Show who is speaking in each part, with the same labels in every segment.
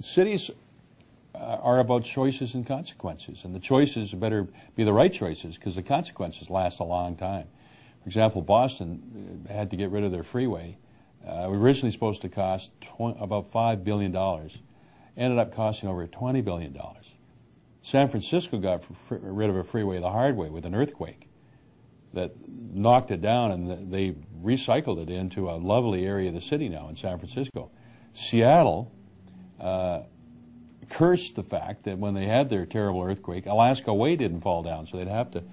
Speaker 1: cities are about choices and consequences, and the choices better be the right choices because the consequences last a long time. For example, Boston had to get rid of their freeway. Originally supposed to cost about $5 billion, ended up costing over $20 billion. San Francisco got rid of a freeway the hard way with an earthquake that knocked it down, and they recycled it into a lovely area of the city now in San Francisco. Seattle cursed the fact that when they had their terrible earthquake, Alaska Way didn't fall down, so they'd have to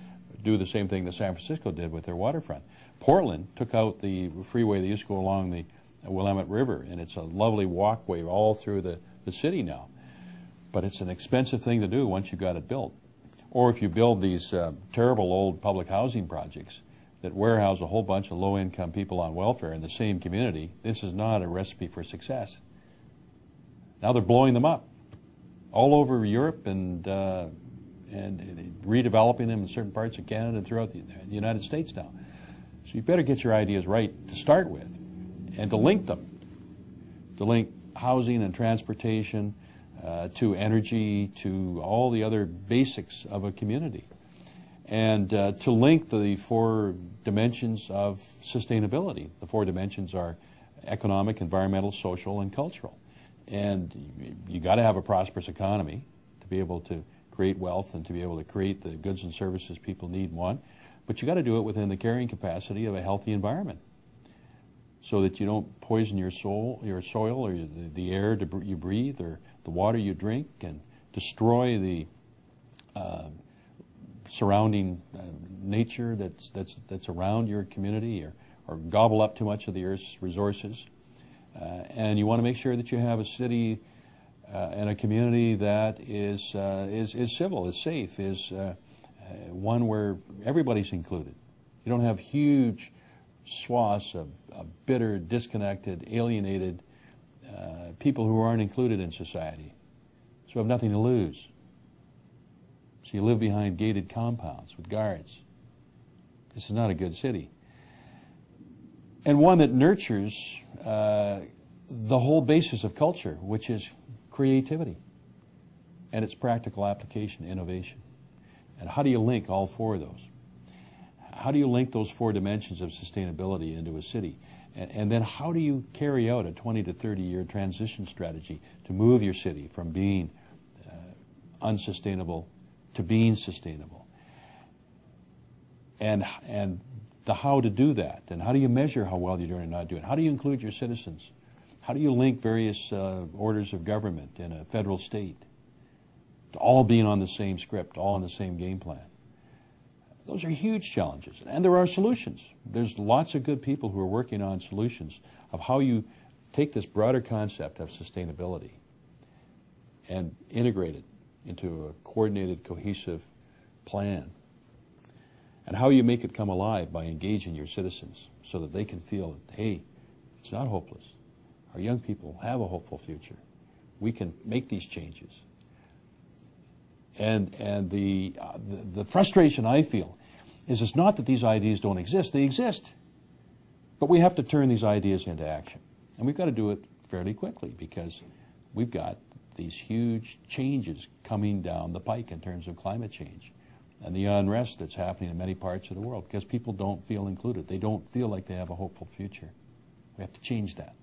Speaker 1: do the same thing that San Francisco did with their waterfront. Portland took out the freeway that used to go along the Willamette River, and it's a lovely walkway all through the city now. But it's an expensive thing to do once you've got it built. Or if you build these terrible old public housing projects that warehouse a whole bunch of low-income people on welfare in the same community, this is not a recipe for success. Now they're blowing them up all over Europe and redeveloping them in certain parts of Canada and throughout the United States now. So you better get your ideas right to start with and to link them, to link housing and transportation to energy, to all the other basics of a community, and to link the four dimensions of sustainability. The four dimensions are economic, environmental, social, and cultural. And you got to have a prosperous economy to be able to create wealth and to be able to create the goods and services people need and want. But you got to do it within the carrying capacity of a healthy environment, so that you don't poison your soil, or the air you breathe, or the water you drink, and destroy the surrounding nature that's around your community, or gobble up too much of the Earth's resources. And you want to make sure that you have a city and a community that is civil, is safe, is one where everybody's included. You don't have huge swaths of bitter, disconnected, alienated people who aren't included in society, so have nothing to lose. So you live behind gated compounds with guards. This is not a good city. And one that nurtures the whole basis of culture, which is creativity and its practical application, innovation. And how do you link all four of those? How do you link those four dimensions of sustainability into a city? And then how do you carry out a 20 to 30-year transition strategy to move your city from being unsustainable to being sustainable? And the how to do that, and how do you measure how well you're doing or not doing? How do you include your citizens? How do you link various orders of government in a federal state to all being on the same script, all on the same game plan? Those are huge challenges, and there are solutions. There's lots of good people who are working on solutions of how you take this broader concept of sustainability and integrate it into a coordinated, cohesive plan, and how you make it come alive by engaging your citizens so that they can feel that, hey, it's not hopeless. Our young people have a hopeful future. We can make these changes. And the frustration I feel is it's not that these ideas don't exist. They exist. But we have to turn these ideas into action. And we've got to do it fairly quickly because we've got these huge changes coming down the pike in terms of climate change and the unrest that's happening in many parts of the world because people don't feel included. They don't feel like they have a hopeful future. We have to change that.